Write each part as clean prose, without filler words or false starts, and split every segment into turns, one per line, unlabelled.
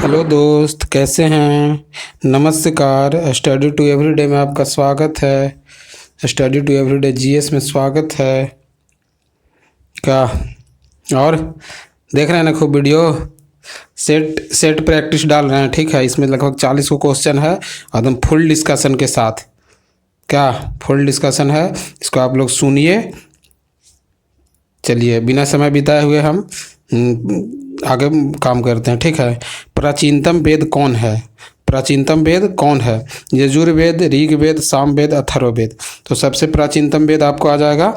Hello दोस्त, कैसे हैं। नमस्कार। स्टडी टू एवरीडे में आपका स्वागत है। स्टडी टू एवरीडे जीएस में स्वागत है। क्या और देख रहे हैं ना, खूब वीडियो सेट सेट प्रैक्टिस डाल रहे हैं। ठीक है, इसमें लगभग 40 को क्वेश्चन है, एकदम फुल डिस्कशन के साथ। क्या फुल डिस्कशन है, इसको आप लोग सुनिए। चलिए बिना समय बिताए हुए हम आगे काम करते हैं। ठीक है, प्राचीनतम वेद कौन है। प्राचीनतम वेद कौन है। यजुर्वेद, ऋग्वेद, सामवेद, अथर्ववेद। तो सबसे प्राचीनतम वेद आपको आ जाएगा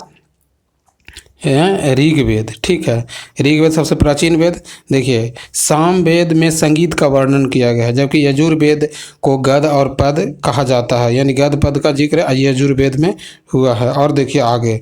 ऋग्वेद। ठीक है, ऋग्वेद सबसे प्राचीन वेद। देखिए, सामवेद में संगीत का वर्णन किया गया है, जबकि यजुर्वेद को गद और पद कहा जाता है, यानी गद पद का जिक्र यजुर्वेद में हुआ है। और देखिए आगे,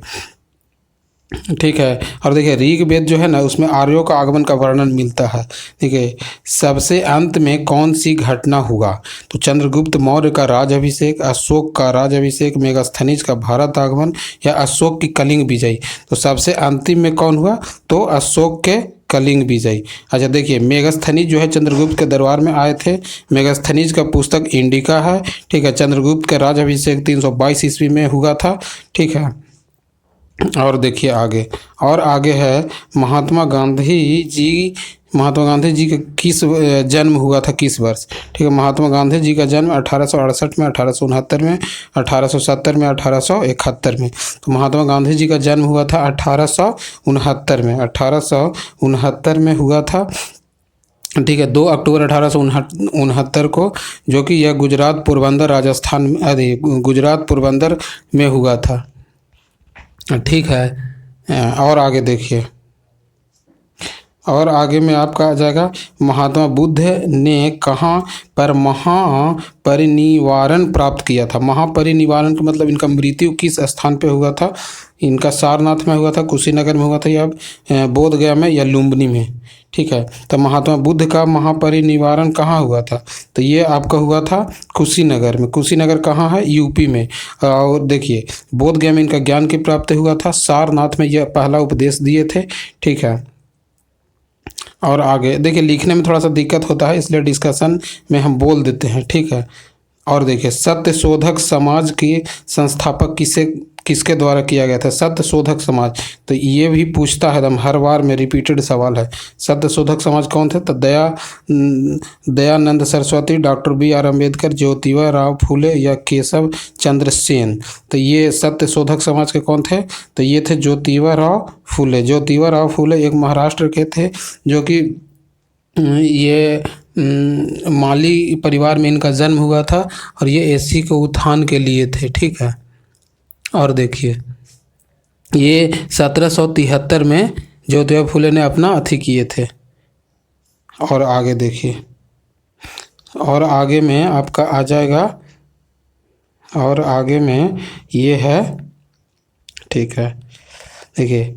ठीक है, और देखिए ऋग्वेद जो है ना, उसमें आर्यों का आगमन का वर्णन मिलता है। देखिए, सबसे अंत में कौन सी घटना हुआ। तो चंद्रगुप्त मौर्य का राजाभिषेक, अशोक का राजाभिषेक, मेगास्थनीज का भारत आगमन, या अशोक की कलिंग विजय। तो सबसे अंतिम में कौन हुआ, तो अशोक के कलिंग विजय। अच्छा देखिए, मेगास्थनीज जो है चंद्रगुप्त के दरबार में आए थे। मेगास्थनीज का पुस्तक इंडिका है। ठीक है, चंद्रगुप्त का राजाभिषेक 322 ईस्वी में हुआ था। ठीक है, और देखिए आगे, और आगे है महात्मा गांधी जी। महात्मा गांधी जी का किस जन्म हुआ था, किस वर्ष। ठीक है, महात्मा गांधी जी का जन्म 1868 में, 1869 में, 1870 में, 1871 में। तो महात्मा गांधी जी का जन्म हुआ था 1869 में, 1869 में हुआ था। ठीक है, 2 अक्टूबर 1869 को, जो कि यह गुजरात पोरबंदर राजस्थान, अरे गुजरात पोरबंदर में हुआ था। ठीक है, और आगे देखिए, और आगे में आपका आ जाएगा महात्मा बुद्ध ने कहाँ पर महापरिनिर्वाण प्राप्त किया था। महापरिनिर्वाण का मतलब इनका मृत्यु किस स्थान पे हुआ था। इनका सारनाथ में हुआ था, कुशीनगर में हुआ था, या बोध गया में, या लुम्बिनी में। ठीक है, तो महात्मा बुद्ध का महापरिनिर्वाण कहाँ हुआ था, तो ये आपका हुआ था कुशीनगर में। कुशीनगर कहाँ है, यूपी में। और देखिए, बोध गया में इनका ज्ञान की प्राप्ति हुआ था। सारनाथ में यह पहला उपदेश दिए थे। ठीक है, और आगे देखिए, लिखने में थोड़ा सा दिक्कत होता है, इसलिए डिस्कशन में हम बोल देते हैं। ठीक है, और देखिए, सत्य शोधक समाज के संस्थापक किसके द्वारा किया गया था। सत्य शोधक समाज, तो ये भी पूछता है एकदम, हर बार में रिपीटेड सवाल है। सत्य शोधक समाज कौन थे, तो दयानंद सरस्वती, डॉक्टर बी.आर. अम्बेडकर, ज्योतिबा राव फूले, या केशव चंद्र सेन। तो ये सत्य शोधक समाज के कौन थे, तो ये थे ज्योतिबा राव फूले। ज्योतिबा राव फूले एक महाराष्ट्र के थे, जो कि ये माली परिवार में इनका जन्म हुआ था, और ये एससी के उत्थान के लिए थे। ठीक है, और देखिए, ये 1773 में ज्योतिबा फूले ने अपना अथी किए थे। और आगे देखिए, और आगे में आपका आ जाएगा, और आगे में ये है। ठीक है, देखिए,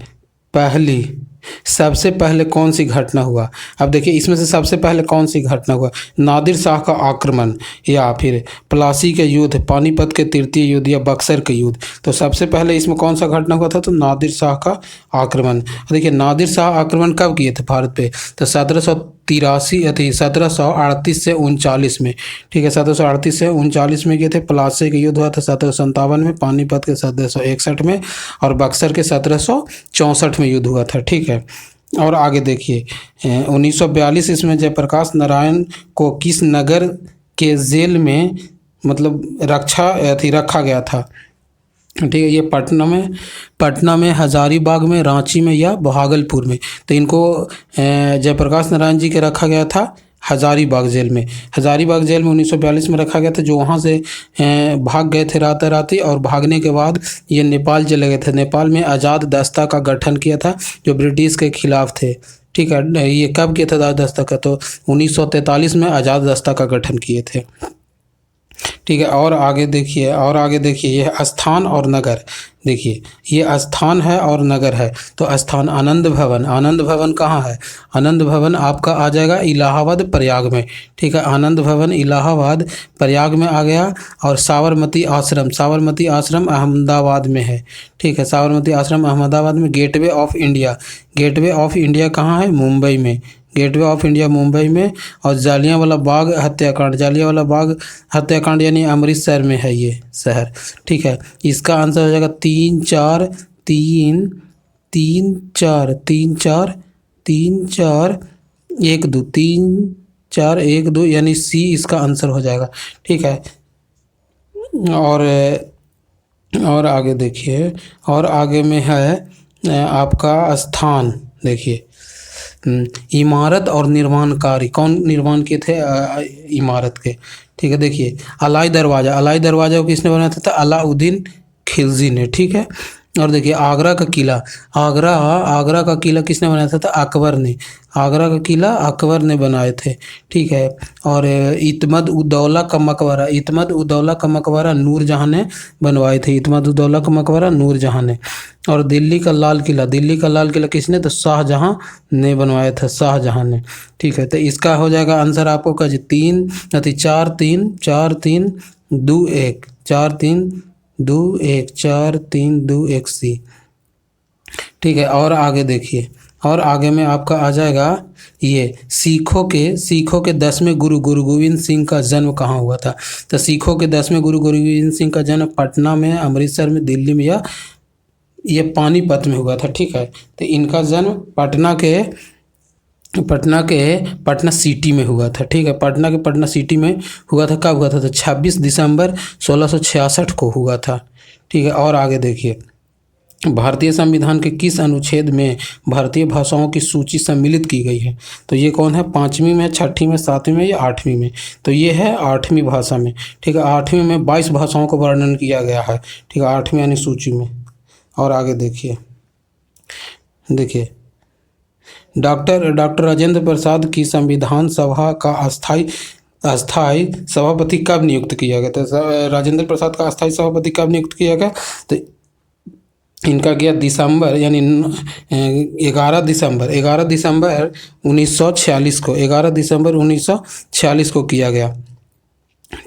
सबसे पहले कौन सी घटना हुआ। अब देखिए, इसमें से सबसे पहले कौन सी घटना हुआ, नादिर शाह का आक्रमण, या फिर प्लासी के युद्ध, पानीपत के तृतीय युद्ध, या बक्सर के युद्ध। तो सबसे पहले इसमें कौन सा घटना हुआ था, तो नादिर शाह का आक्रमण। देखिए, नादिर शाह आक्रमण कब किए थे भारत पे, तो 1738 से 39 में। ठीक है, 1738 से 39 में किए थे। प्लासी के युद्ध हुआ था 1757 में, पानीपत के 1761 में, और बक्सर के 1764 में युद्ध हुआ था। ठीक है, और आगे देखिए, 1942 इसमें जयप्रकाश नारायण को किस नगर के जेल में मतलब रखा गया था। ठीक है, ये पटना में, हजारीबाग में, रांची में, या भागलपुर में। तो इनको जयप्रकाश नारायण जी के रखा गया था हजारीबाग जेल में। हजारीबाग जेल में 1942 में रखा गया था, जो वहाँ से भाग गए थे राताराती, और भागने के बाद ये नेपाल चले गए थे। नेपाल में आज़ाद दस्ता का गठन किया था, जो ब्रिटिश के खिलाफ थे। ठीक है, ये कब किया था आज़ाद दस्ता का, तो 1943 में आज़ाद दस्ता का गठन किए थे। ठीक है, और आगे देखिए, यह स्थान और नगर। देखिए, ये स्थान है और नगर है। तो स्थान आनंद भवन। आनंद भवन कहाँ है, आनंद भवन आपका आ जाएगा इलाहाबाद प्रयाग में। ठीक है, आनंद भवन इलाहाबाद प्रयाग में आ गया। और साबरमती आश्रम अहमदाबाद में है। ठीक है, साबरमती आश्रम अहमदाबाद में। गेटवे ऑफ इंडिया कहाँ है, मुंबई में। गेटवे ऑफ इंडिया मुंबई में, और जालियांवाला बाग हत्याकांड यानी अमृतसर में है ये शहर। ठीक है, इसका आंसर हो जाएगा 3 4 3 3 4 3 4 3 4 1 2 3 4 1 2 यानी सी इसका आंसर हो जाएगा। ठीक है, और आगे देखिए, और आगे में है आपका स्थान। देखिए इमारत और निर्माण कार्य, कौन निर्माण किए थे इमारत के। ठीक है, देखिए अलाई दरवाज़ा को किसने बनाया था? अलाउद्दीन खिलजी ने। ठीक है, और देखिए आगरा का किला किसने बनाया था? अकबर ने। आगरा का किला अकबर ने बनाए थे। ठीक है, और इत्मद उद्दौला का मकबरा नूरजहाँ ने बनवाए थे। नूरजहाँ ने। और दिल्ली का लाल किला किसने? तो शाहजहाँ ने बनवाया था, शाहजहाँ ने। ठीक है, तो इसका हो जाएगा आंसर आपको का 3 4 3 4 3 2 1 4 3 2 1 4 3 2 1 सी। ठीक है, और आगे देखिए, और आगे में आपका आ जाएगा ये सिखों के 10वें गुरु गोविंद सिंह का जन्म कहाँ हुआ था? तो सिखों के 10वें गुरु गोविंद सिंह का जन्म पटना में, अमृतसर में, दिल्ली में या ये पानीपत में हुआ था। ठीक है, तो इनका जन्म पटना सिटी में हुआ था। ठीक है, पटना सिटी में हुआ था। कब हुआ था? तो 26 दिसंबर 1666 को हुआ था। ठीक है, और आगे देखिए, भारतीय संविधान के किस अनुच्छेद में भारतीय भाषाओं की सूची सम्मिलित की गई है? तो ये कौन है? 5वीं में, 6ठी में, 7वीं में या 8वीं में? तो ये है 8वीं भाषा में। ठीक है, 8वीं में 22 भाषाओं को वर्णन किया गया है। ठीक है, 8वीं यानी सूची में। और आगे देखिए डॉक्टर राजेंद्र प्रसाद की संविधान सभा का अस्थाई सभापति कब नियुक्त किया गया? तो राजेंद्र प्रसाद का अस्थाई सभापति कब नियुक्त किया गया? तो इनका गया दिसंबर यानी 11 दिसंबर 1946 को 11 दिसंबर 1946 को किया गया।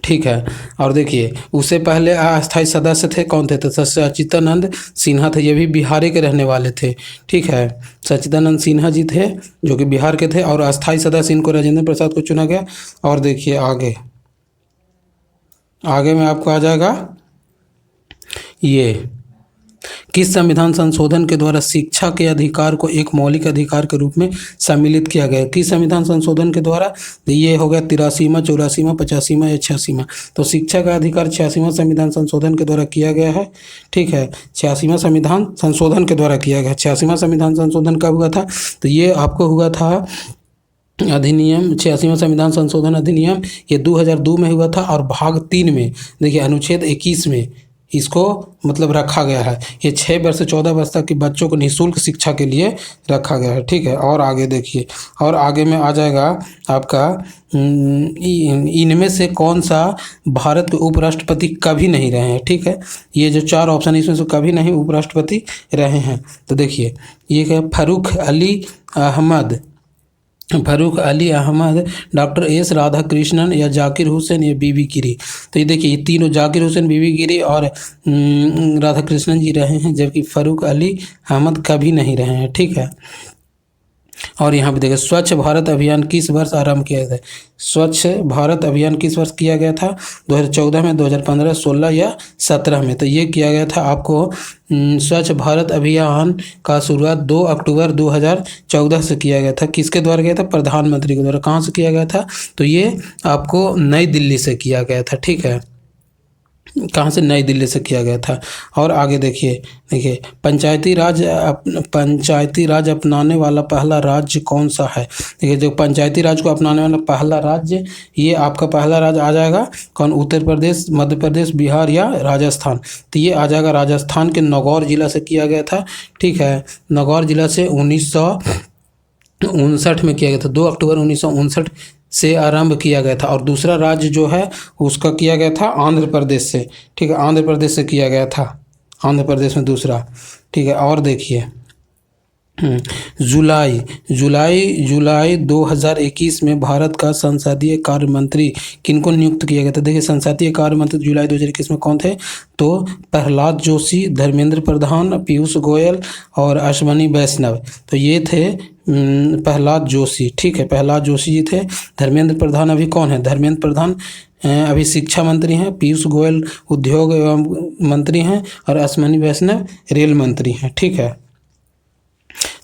ठीक है, और देखिए उससे पहले अस्थायी सदस्य थे, कौन थे? तो सच्चिदानंद सिन्हा थे, ये भी बिहार के रहने वाले थे। ठीक है, सच्चिदानंद सिन्हा जी थे जो कि बिहार के थे, और अस्थायी सदस्य इनको राजेंद्र प्रसाद को चुना गया। और देखिए आगे में आपको आ जाएगा ये किस संविधान संशोधन के द्वारा शिक्षा के अधिकार को एक मौलिक अधिकार के रूप में सम्मिलित किया गया? किस संविधान संशोधन के द्वारा? ये हो गया 83वां, 84वां, 85वां या 86वां। तो शिक्षा का अधिकार 86वां संविधान संशोधन के द्वारा किया गया है। ठीक है, 86वां संविधान संशोधन के द्वारा किया गया। 86वां संविधान संशोधन कब हुआ था? तो ये आपको हुआ था अधिनियम 86वां संविधान संशोधन अधिनियम, ये 2002 में हुआ था। और भाग 3 में देखिए अनुच्छेद 21 में इसको मतलब रखा गया है। ये 6 वर्ष से 14 वर्ष तक के बच्चों को निःशुल्क शिक्षा के लिए रखा गया है। ठीक है, और आगे देखिए, और आगे में आ जाएगा आपका इनमें से कौन सा भारत के उपराष्ट्रपति कभी नहीं रहे हैं? ठीक है, ये जो 4 ऑप्शन इसमें से कभी नहीं उपराष्ट्रपति रहे हैं। तो देखिए ये क्या? फारूक अली अहमद, डॉक्टर एस राधाकृष्णन या जाकिर हुसैन या बीबी गिरी। तो ये देखिए ये तीनों जाकिर हुसैन, बीबी गिरी और राधाकृष्णन जी रहे हैं, जबकि फारूक अली अहमद कभी नहीं रहे हैं। ठीक है, और यहाँ पे देखिए स्वच्छ भारत अभियान किस वर्ष आरंभ किया गया? स्वच्छ भारत अभियान किस वर्ष किया गया था? 2014 में, 2015, 16 या 17 में? तो ये किया गया था आपको स्वच्छ भारत अभियान का शुरुआत 2 अक्टूबर 2014 से किया गया था। किसके द्वारा किया था? प्रधानमंत्री के द्वारा। कहाँ से किया गया था? तो ये आपको नई दिल्ली से किया गया था। ठीक है, कहाँ से? नई दिल्ली से किया गया था। और आगे देखिए पंचायती राज अपनाने वाला पहला राज्य कौन सा है? देखिए जो पंचायती राज को अपनाने वाला पहला राज्य, ये आपका पहला राज्य आ जाएगा कौन? उत्तर प्रदेश, मध्य प्रदेश, बिहार या राजस्थान? तो ये आ जाएगा राजस्थान के नागौर जिला से किया गया था। ठीक है, नागौर जिला से 1959 में किया गया था। 2 अक्टूबर 1959 से आरंभ किया गया था। और दूसरा राज्य जो है उसका किया गया था आंध्र प्रदेश से। ठीक है, आंध्र प्रदेश से किया गया था, आंध्र प्रदेश में दूसरा। ठीक है, और देखिए जुलाई 2021 में भारत का संसदीय कार्य मंत्री किनको नियुक्त किया गया था? देखिए संसदीय कार्य मंत्री जुलाई 2021 में कौन थे? तो प्रहलाद जोशी, धर्मेंद्र प्रधान, पीयूष गोयल और अश्वनी वैष्णव। तो ये थे प्रहलाद जोशी, ठीक है, प्रहलाद जोशी जी थे। धर्मेंद्र प्रधान अभी कौन है? धर्मेंद्र प्रधान अभी शिक्षा मंत्री हैं। पीयूष गोयल उद्योग एवं मंत्री हैं और अश्विनी वैष्णव रेल मंत्री हैं, ठीक है।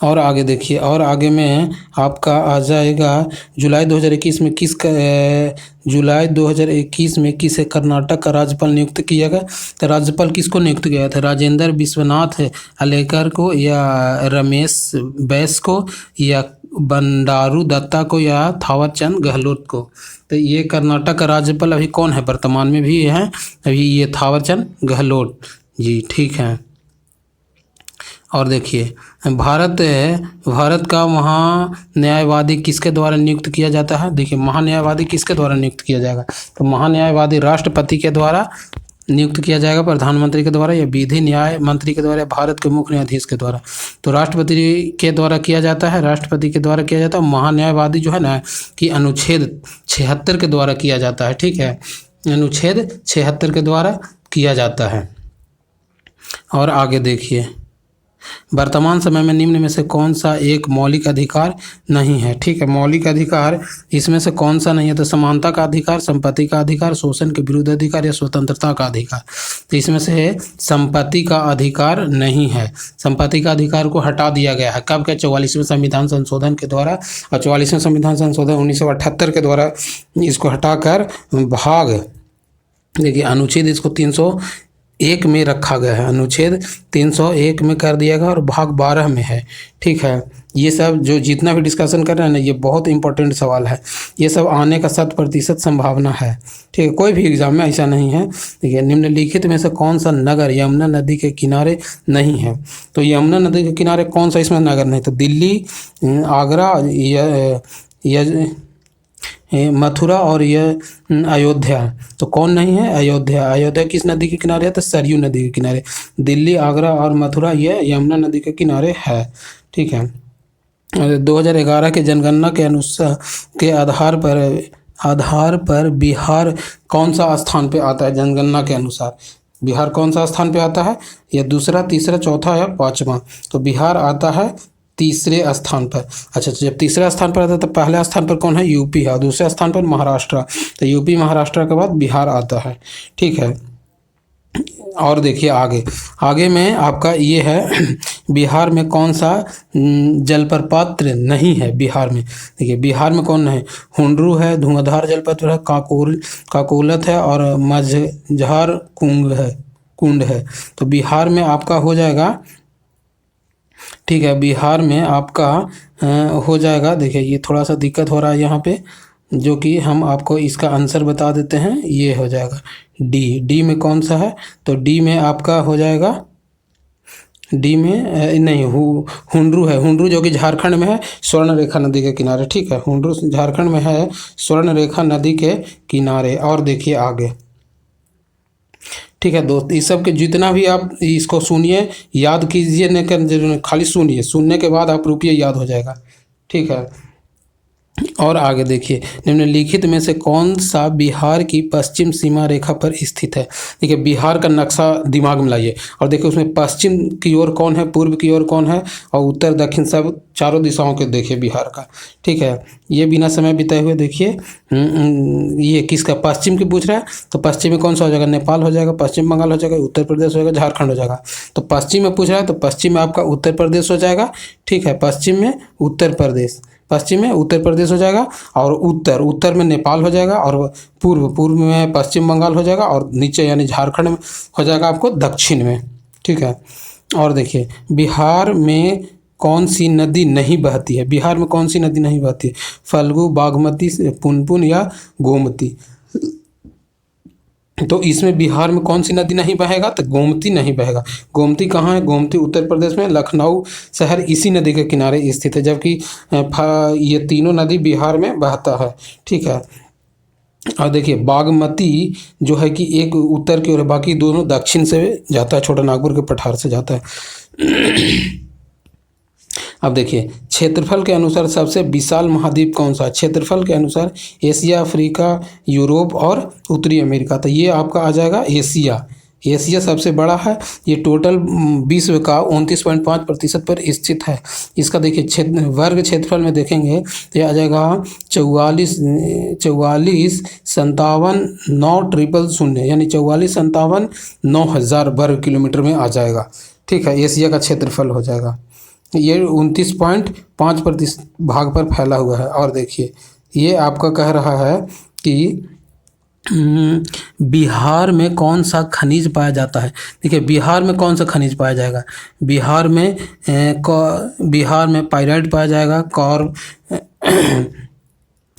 और आगे देखिए, और आगे में आपका आ जाएगा जुलाई 2021 में जुलाई 2021 में किसे कर्नाटक का राज्यपाल नियुक्त किया गया? तो राज्यपाल किसको नियुक्त किया था? राजेंद्र विश्वनाथ अलेकर को, या रमेश बैस को, या बंडारू दत्ता को, या थावरचंद गहलोत को? तो ये कर्नाटक का राज्यपाल अभी कौन है? वर्तमान में भी है अभी ये थावरचंद गहलोत जी, ठीक है। और देखिए, भारत का महान्यायवादी किसके द्वारा नियुक्त किया जाता है? देखिए, महान्यायवादी किसके द्वारा नियुक्त किया जाएगा? तो महान्यायवादी राष्ट्रपति के द्वारा नियुक्त किया जाएगा, प्रधानमंत्री के द्वारा, या विधि न्याय मंत्री के द्वारा, या भारत के मुख्य न्यायाधीश के द्वारा? तो राष्ट्रपति के द्वारा किया जाता है, राष्ट्रपति के द्वारा किया जाता है। महान्यायवादी जो है ना कि अनुच्छेद 76 के द्वारा किया जाता है, ठीक है, अनुच्छेद 76 के द्वारा किया जाता है। और आगे देखिए, वर्तमान समय में निम्न में से कौन सा एक मौलिक अधिकार नहीं है? ठीक है, मौलिक अधिकार इसमें से कौन सा नहीं है? तो समानता का अधिकार, संपत्ति का अधिकार, शोषण के विरुद्ध अधिकार, या स्वतंत्रता का अधिकार? तो इसमें से संपत्ति का अधिकार नहीं है। संपत्ति का अधिकार को हटा दिया गया है। कब के? 44वें संविधान संशोधन के द्वारा। और 44वें संविधान संशोधन 1978 के द्वारा इसको हटाकर भाग, देखिए, अनुच्छेद इसको 301 में रखा गया है, अनुच्छेद 301 में कर दिया गया और भाग 12 में है, ठीक है। ये सब जो जितना भी डिस्कशन कर रहे हैं ना, ये बहुत इंपॉर्टेंट सवाल है। ये सब आने का 100% संभावना है, ठीक है, कोई भी एग्जाम में ऐसा नहीं है। देखिए, निम्नलिखित में से कौन सा नगर यमुना नदी के किनारे नहीं है? तो यमुना नदी के किनारे कौन सा इसमें नगर नहीं? तो दिल्ली, आगरा, मथुरा और यह अयोध्या। तो कौन नहीं है? अयोध्या। अयोध्या किस नदी के किनारे है? तो सरयू नदी के किनारे। दिल्ली, आगरा और मथुरा ये यमुना नदी के किनारे है, ठीक है। 2011 के जनगणना के अनुसार के आधार पर बिहार कौन सा स्थान पे आता है? जनगणना के अनुसार बिहार कौन सा स्थान पे आता है? या दूसरा, तीसरा, चौथा या पाँचवा? तो बिहार आता है तीसरे स्थान पर। अच्छा, जब तीसरे स्थान पर आता है तो पहले स्थान पर कौन है? यूपी है, और दूसरे स्थान पर महाराष्ट्र। तो यूपी महाराष्ट्र के बाद बिहार आता है, ठीक है। और देखिए आगे में आपका ये है, बिहार में कौन सा जलप्रपात नहीं है? बिहार में देखिए, बिहार में कौन है? हुंडरू है, धुआंधार जलप्रपात है, काकोलत है, और मझधार कुंड है। तो बिहार में आपका हो जाएगा, ठीक है, बिहार में आपका हो जाएगा। देखिए, ये थोड़ा सा दिक्कत हो रहा है यहाँ पे, जो कि हम आपको इसका आंसर बता देते हैं। ये हो जाएगा डी में कौन सा है? तो डी में आपका हो जाएगा, डी में नहीं, हुंडरू है, हुंडरू जो कि झारखंड में है, स्वर्ण रेखा नदी के किनारे, ठीक है, हुंडरू झारखंड में है, स्वर्ण रेखा नदी के किनारे। और देखिए आगे, ठीक है दोस्त, इस सब के जितना भी आप इसको सुनिए, याद कीजिए, न कर खाली सुनिए, सुनने के बाद आप रुकिए, याद हो जाएगा, ठीक है। और आगे देखिए, निम्नलिखित में से कौन सा बिहार की पश्चिम सीमा रेखा पर स्थित है? देखिए, बिहार का नक्शा दिमाग में लाइए और देखिए उसमें पश्चिम की ओर कौन है, पूर्व की ओर कौन है, और उत्तर दक्षिण सब चारों दिशाओं के देखिए बिहार का, ठीक है। ये बिना समय बिताए हुए देखिए, ये किसका पश्चिम की पूछ रहा है, तो पश्चिम में कौन सा हो जाएगा? नेपाल हो जाएगा, पश्चिम बंगाल हो जाएगा, उत्तर प्रदेश हो जाएगा, झारखंड हो जाएगा। तो पश्चिम में पूछ रहा है तो पश्चिम में आपका उत्तर प्रदेश हो जाएगा, ठीक है, पश्चिम में उत्तर प्रदेश, पश्चिम में उत्तर प्रदेश हो जाएगा, और उत्तर में नेपाल हो जाएगा, और पूर्व में पश्चिम बंगाल हो जाएगा, और नीचे यानी झारखंड में हो जाएगा आपको दक्षिण में, ठीक है। और देखिए, बिहार में कौन सी नदी नहीं बहती है? बिहार में कौन सी नदी नहीं बहती है? फल्गु, बागमती, पुनपुन या गोमती? तो इसमें बिहार में कौन सी नदी नहीं बहेगा? तो गोमती नहीं बहेगा। गोमती कहाँ है? गोमती उत्तर प्रदेश में लखनऊ शहर इसी नदी के किनारे स्थित है, जबकि ये तीनों नदी बिहार में बहता है, ठीक है। और देखिए, बागमती जो है कि एक उत्तर की ओर, बाकी दोनों दक्षिण से जाता है, छोटा नागपुर के पठार से जाता है। अब देखिए, क्षेत्रफल के अनुसार सबसे विशाल महाद्वीप कौन सा है? क्षेत्रफल के अनुसार एशिया, अफ्रीका, यूरोप और उत्तरी अमेरिका। तो ये आपका आ जाएगा एशिया, एशिया सबसे बड़ा है। ये टोटल विश्व का 29.5% पर स्थित है। इसका देखिए वर्ग क्षेत्रफल में देखेंगे तो यह आ जाएगा 44,57,9,000 यानी 44,57,9,000 वर्ग किलोमीटर में आ जाएगा। ठीक है, एशिया का क्षेत्रफल हो जाएगा। ये 29.5% भाग पर फैला हुआ है। और देखिए ये आपका कह रहा है कि बिहार में कौन सा खनिज पाया जाता है। देखिए बिहार में कौन सा खनिज पाया जाएगा। बिहार में पाइराइट पाया जाएगा,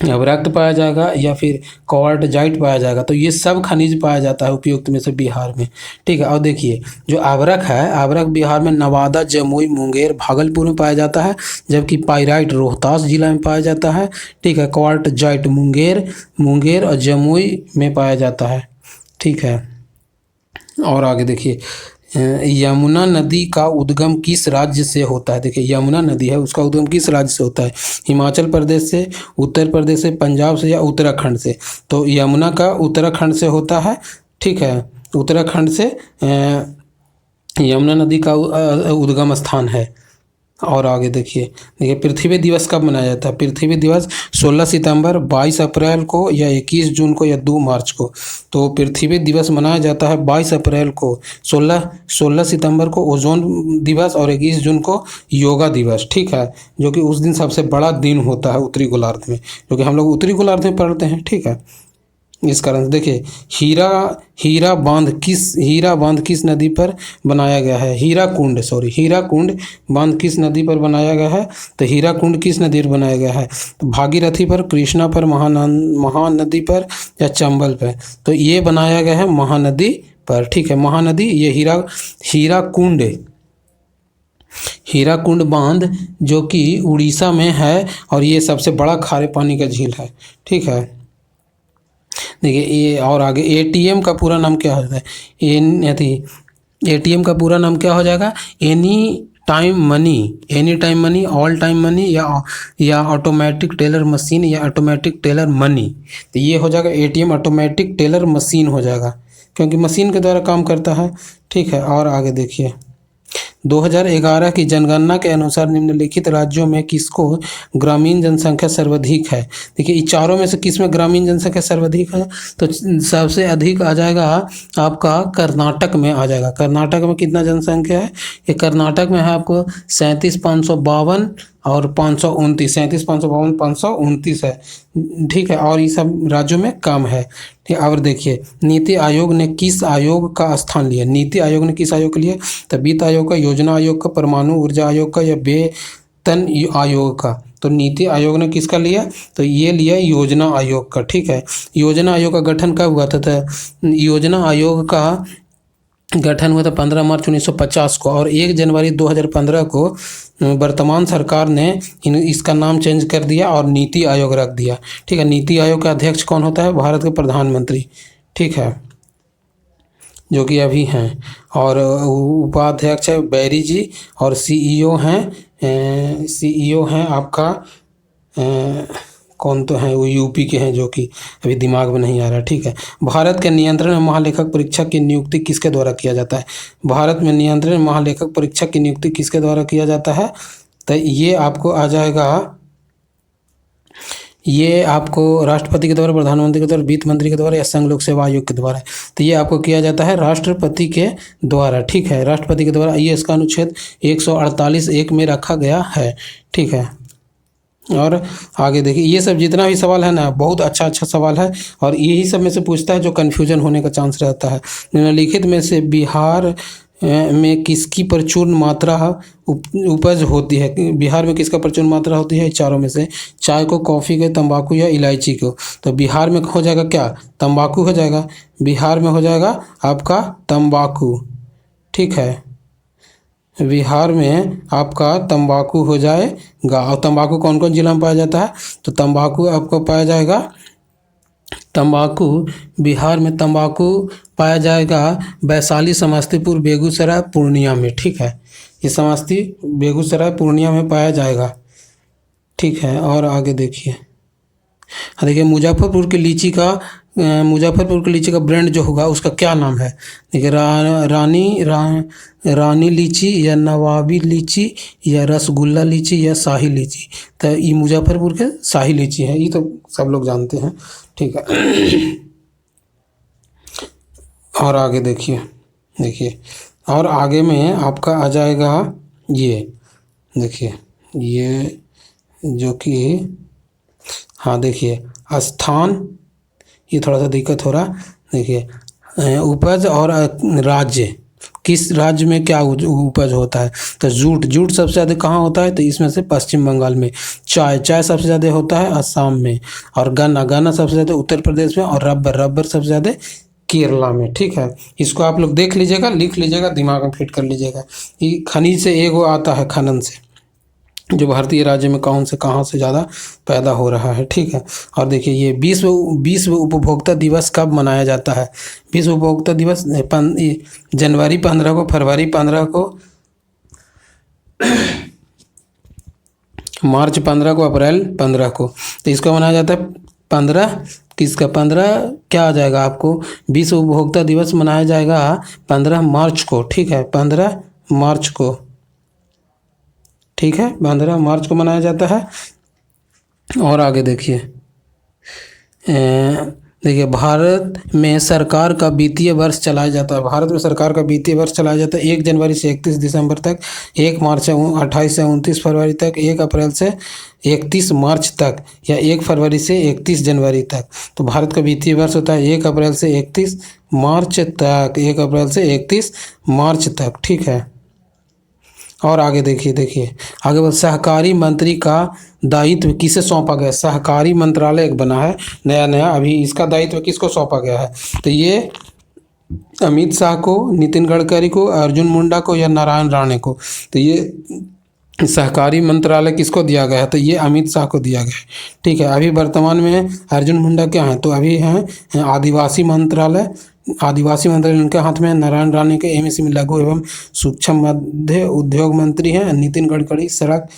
अवरक्त पाया जाएगा या फिर क्वार्टजाइट पाया जाएगा। तो ये सब खनिज पाया जाता है उपयुक्त में से बिहार में। ठीक है, और देखिए जो आवरक है, आवरक बिहार में नवादा, जमुई, मुंगेर, भागलपुर में पाया जाता है, जबकि पाइराइट रोहतास जिला में पाया जाता है। ठीक है, क्वार्टजाइट मुंगेर और जमुई में पाया जाता है। ठीक है, और आगे देखिए यमुना नदी का उद्गम किस राज्य से होता है। देखिए यमुना नदी है, उसका उद्गम किस राज्य से होता है। हिमाचल प्रदेश से, उत्तर प्रदेश से, पंजाब से या उत्तराखंड से। तो यमुना का उत्तराखंड से होता है। ठीक है, उत्तराखंड से यमुना नदी का उद्गम स्थान है। और आगे देखिए पृथ्वी दिवस कब मनाया जाता है। पृथ्वी दिवस 16 सितंबर, 22 अप्रैल को या 21 जून को या 2 मार्च को। तो पृथ्वी दिवस मनाया जाता है 22 अप्रैल को, 16 सितंबर को ओजोन दिवस और 21 जून को योगा दिवस। ठीक है, जो कि उस दिन सबसे बड़ा दिन होता है उत्तरी गोलार्ध में, जो कि हम लोग उत्तरी गोलार्ध में पढ़ते हैं। ठीक है, इस कारण से देखिए हीरा बांध किस नदी पर बनाया गया है। हीराकुंड बांध किस नदी पर बनाया गया है। तो हीराकुंड किस नदी पर बनाया गया है। तो भागीरथी पर, कृष्णा पर, महानदी पर या चंबल पर। तो ये बनाया गया है महानदी पर। ठीक है, महानदी ये हीराकुंड बांध जो कि उड़ीसा में है और ये सबसे बड़ा खारे पानी का झील है। ठीक है, देखिए ये और आगे एटीएम का पूरा नाम क्या होता है। एटीएम का पूरा नाम क्या हो जाएगा। Any time money, all time money या ऑटोमेटिक टेलर मशीन या ऑटोमेटिक टेलर मनी। तो ये हो जाएगा एटीएम ऑटोमेटिक टेलर मशीन हो जाएगा, क्योंकि मशीन के द्वारा काम करता है। ठीक है, और आगे देखिए 2011 की जनगणना के अनुसार निम्नलिखित राज्यों में किसको ग्रामीण जनसंख्या सर्वाधिक है। देखिए इन चारों में से किस में ग्रामीण जनसंख्या सर्वाधिक है। तो सबसे अधिक आ जाएगा आपका कर्नाटक में आ जाएगा। कर्नाटक में कितना जनसंख्या है। ये कर्नाटक में है आपको 37,552 और 529, 37,552, 529 है। ठीक है, और ये सब राज्यों में कम है। ठीक, और देखिए नीति आयोग ने किस आयोग का स्थान लिया। नीति आयोग ने किस आयोग के लिए। तो वित्त आयोग का, योजना आयोग का, परमाणु ऊर्जा आयोग का या वेतन आयोग का। तो नीति आयोग ने किसका लिया। तो ये लिया योजना आयोग का। ठीक है, योजना आयोग का गठन कब हुआ था। तो योजना आयोग का गठन हुआ था 15 मार्च 1950 को और 1 जनवरी 2015 को वर्तमान सरकार ने इसका नाम चेंज कर दिया और नीति आयोग रख दिया। ठीक है, नीति आयोग का अध्यक्ष कौन होता है। भारत के प्रधानमंत्री। ठीक है, जो कि अभी हैं। और उपाध्यक्ष है बैरी जी और सीईओ हैं आपका कौन तो हैं, वो यूपी के हैं, जो कि अभी दिमाग में नहीं आ रहा। ठीक है, भारत के नियंत्रण में महालेखक परीक्षक की नियुक्ति किसके द्वारा किया जाता है। भारत में नियंत्रण महालेखक परीक्षक की नियुक्ति किसके द्वारा किया जाता है। तो ये आपको आ जाएगा, ये आपको राष्ट्रपति के द्वारा, प्रधानमंत्री के द्वारा, वित्त मंत्री के द्वारा या संघ लोक सेवा आयोग के द्वारा। तो ये आपको किया जाता है राष्ट्रपति के द्वारा। ठीक है, राष्ट्रपति के द्वारा। ये इसका अनुच्छेद 148(1) में रखा गया है। ठीक है, और आगे देखिए ये सब जितना भी सवाल है ना, बहुत अच्छा सवाल है और यही सब में से पूछता है जो कन्फ्यूजन होने का चांस रहता है। निम्नलिखित में से बिहार में किसकी प्रचुर मात्रा उपज होती है। बिहार में किसका प्रचुर मात्रा होती है। चारों में से चाय को, कॉफ़ी को, तंबाकू या इलायची को। तो बिहार में हो जाएगा क्या, तंबाकू हो जाएगा। बिहार में हो जाएगा आपका तंबाकू। ठीक है, बिहार में आपका तंबाकू हो जाएगा। और तंबाकू कौन कौन जिला में पाया जाता है। तो तंबाकू आपको पाया जाएगा, तंबाकू बिहार में तंबाकू पाया जाएगा वैशाली, समस्तीपुर, बेगूसराय, पूर्णिया में। ठीक है, ये समस्तीपुर, बेगूसराय, पूर्णिया में पाया जाएगा। ठीक है, और आगे देखिए मुजफ्फरपुर की लीची का मुजफ्फरपुर के लीची का ब्रांड जो होगा उसका क्या नाम है? देखिए रानी लीची या नवाबी लीची या रसगुल्ला लीची या शाही लीची। तो ये मुजफ्फरपुर के शाही लीची है, ये तो सब लोग जानते हैं। ठीक है। और आगे देखिए और आगे में आपका आ जाएगा ये, देखिए ये जो कि, हाँ देखिए स्थान, ये थोड़ा सा दिक्कत हो रहा। देखिए उपज और राज्य, किस राज्य में क्या उपज होता है? तो जूट सबसे ज़्यादा कहाँ होता है? तो इसमें से पश्चिम बंगाल में। चाय सबसे ज़्यादा होता है असम में। और गन्ना सबसे ज़्यादा उत्तर प्रदेश में। और रबर सबसे ज़्यादा केरला में। ठीक है, इसको आप लोग देख लीजिएगा, लिख लीजिएगा, दिमाग में फिट कर लीजिएगा। ये खनिज से एगो आता है, खनन से, जो भारतीय राज्य में कौन से कहाँ से ज़्यादा पैदा हो रहा है। ठीक है। और देखिए ये विश्व उपभोक्ता दिवस कब मनाया जाता है? विश्व उपभोक्ता दिवस जनवरी 15 को, फरवरी 15 को, मार्च 15 को, अप्रैल 15 को। तो इसको मनाया जाता है 15 किसका? 15 क्या आ जाएगा आपको? विश्व उपभोक्ता दिवस मनाया जाएगा 15 मार्च को। ठीक है, 15 मार्च को। ठीक है, 15 मार्च को मनाया जाता है। और आगे देखिए भारत में सरकार का वित्तीय वर्ष चलाया जाता है। भारत में सरकार का वित्तीय वर्ष चलाया जाता है 1 जनवरी से 31 दिसंबर तक, 1 मार्च से 28 से 29 फरवरी तक, 1 अप्रैल से 31 मार्च तक, या 1 फरवरी से 31 जनवरी तक। तो भारत का वित्तीय वर्ष होता है 1 अप्रैल से 31 मार्च तक, 1 अप्रैल से 31 मार्च तक। ठीक है। और आगे देखिए आगे बोल, सहकारी मंत्री का दायित्व किसे सौंपा गया? सहकारी मंत्रालय एक बना है नया, अभी इसका दायित्व किसको सौंपा गया है? तो ये अमित शाह को, नितिन गडकरी को, अर्जुन मुंडा को, या नारायण राणे को। तो ये सहकारी मंत्रालय किसको दिया गया है? तो ये अमित शाह को दिया गया है। ठीक है। अभी वर्तमान में अर्जुन मुंडा क्या हैं? तो अभी हैं आदिवासी मंत्रालय उनके हाथ में है। नारायण राणे के एमएसएमई लघु एवं सूक्ष्म मध्य उद्योग मंत्री हैं। नितिन गडकरी सड़क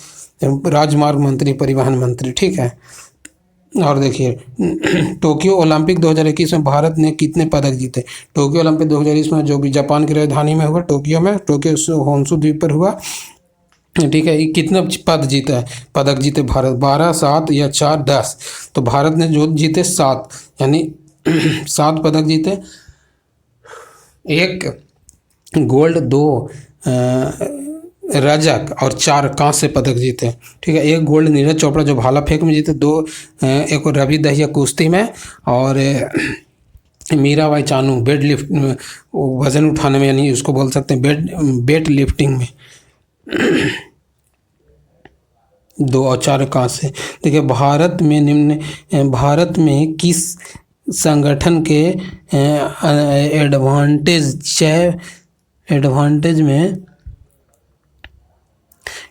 राजमार्ग मंत्री, परिवहन मंत्री। ठीक है। और देखिए टोक्यो ओलंपिक 2021 में भारत ने कितने पदक जीते? टोक्यो ओलंपिक 2021 में, जो कि जापान की राजधानी में हुआ, टोक्यो होन्शु द्वीप पर हुआ। ठीक है। ये कितने पदक जीते भारत? 12, 7 या 4, 10? तो भारत ने जो जीते 7, यानी 7 पदक जीते। 1 गोल्ड, 2 रजक और 4 कांस्य पदक जीते। ठीक है। 1 गोल्ड नीरज चोपड़ा जो भाला फेंक में जीते, 2 एक रवि दहिया कुश्ती में, और मीराबाई चानू वजन उठाने में, यानी उसको बोल सकते हैं वेट लिफ्टिंग में। 2 और 4 कांस्य। देखिए भारत में किस संगठन के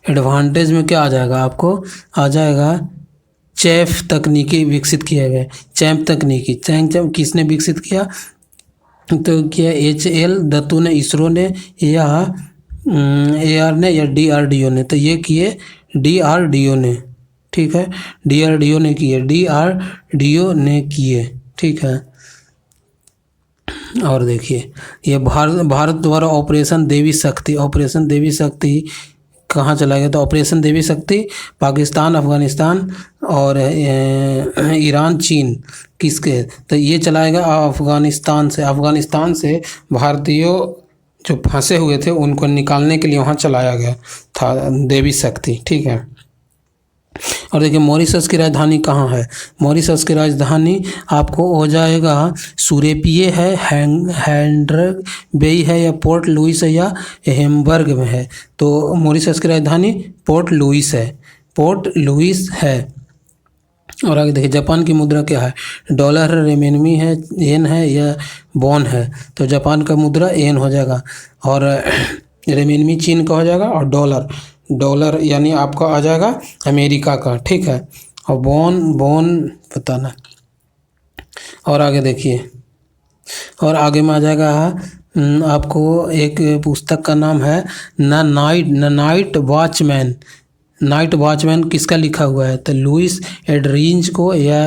एडवांटेज में क्या आ जाएगा आपको? आ जाएगा चैफ तकनीकी विकसित किया गया। चैम्प तकनीकी किसने विकसित किया? तो क्या HL दत्तू ने, इसरो ने, या AR ने, या DRDO ने? तो ये किए DRDO ने। ठीक है, DRDO ने किए। ठीक है। और देखिए ये भारत द्वारा ऑपरेशन देवी शक्ति कहाँ चला गया? तो ऑपरेशन देवी शक्ति पाकिस्तान, अफगानिस्तान और ईरान, चीन, किसके? तो ये चलाएगा अफगानिस्तान से भारतीयों जो फंसे हुए थे उनको निकालने के लिए वहाँ चलाया गया था देवी शक्ति। ठीक है। और देखिए मॉरिशस की राजधानी कहाँ है? मॉरिशस की राजधानी आपको हो जाएगा सुरेपिये है, हैंड्रग बेई है, या पोर्ट लुइस है, या हेम्बर्ग में है। तो मॉरिशस की राजधानी पोर्ट लुइस है। और आगे देखिए जापान की मुद्रा क्या है? डॉलर है, रेमिनमी है, येन है, या वॉन है? तो जापान का मुद्रा येन हो जाएगा, और रेमिनमी चीन का हो जाएगा, और डॉलर यानी आपका आ जाएगा अमेरिका का। ठीक है। और वॉन पता ना। और आगे देखिए, और आगे में आ जाएगा आपको एक पुस्तक का नाम है the night watchman. Night watchman किसका लिखा हुआ है? तो लुइस एडरिंज को या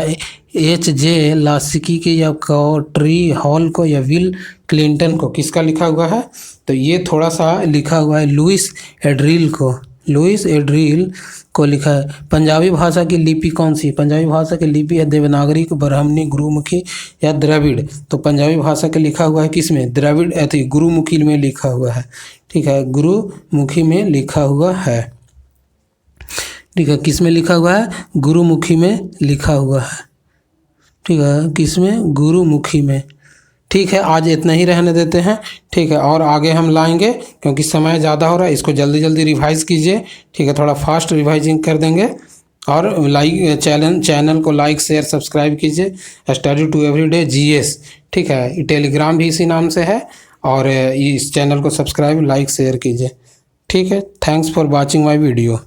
H.J. लास्की के या कॉटरी हॉल को या विल क्लिंटन को, किसका लिखा हुआ है? तो ये थोड़ा सा लिखा हुआ है लुइस एड्रिल को, लुइस एड्रिल को लिखा है। पंजाबी भाषा की लिपि कौन सी है? पंजाबी भाषा की लिपि है देवनागरी, ब्राह्मणी, गुरुमुखी या द्रविड़। तो पंजाबी भाषा के लिखा हुआ है किस में? द्रविड़ अति गुरुमुखी में लिखा हुआ है। ठीक है, गुरुमुखी में लिखा हुआ है। ठीक है, किस में लिखा हुआ है? गुरुमुखी में लिखा हुआ है। ठीक है, किस में? गुरुमुखी में। ठीक है, आज इतना ही रहने देते हैं। ठीक है, और आगे हम लाएंगे क्योंकि समय ज़्यादा हो रहा है। इसको जल्दी जल्दी रिवाइज़ कीजिए। ठीक है, थोड़ा फास्ट रिवाइजिंग कर देंगे। और चैनल को लाइक शेयर सब्सक्राइब कीजिए। Study to everyday GS। ठीक है, टेलीग्राम भी इसी नाम से है, और इस चैनल को सब्सक्राइब लाइक शेयर कीजिए। ठीक है, thanks for watching my video.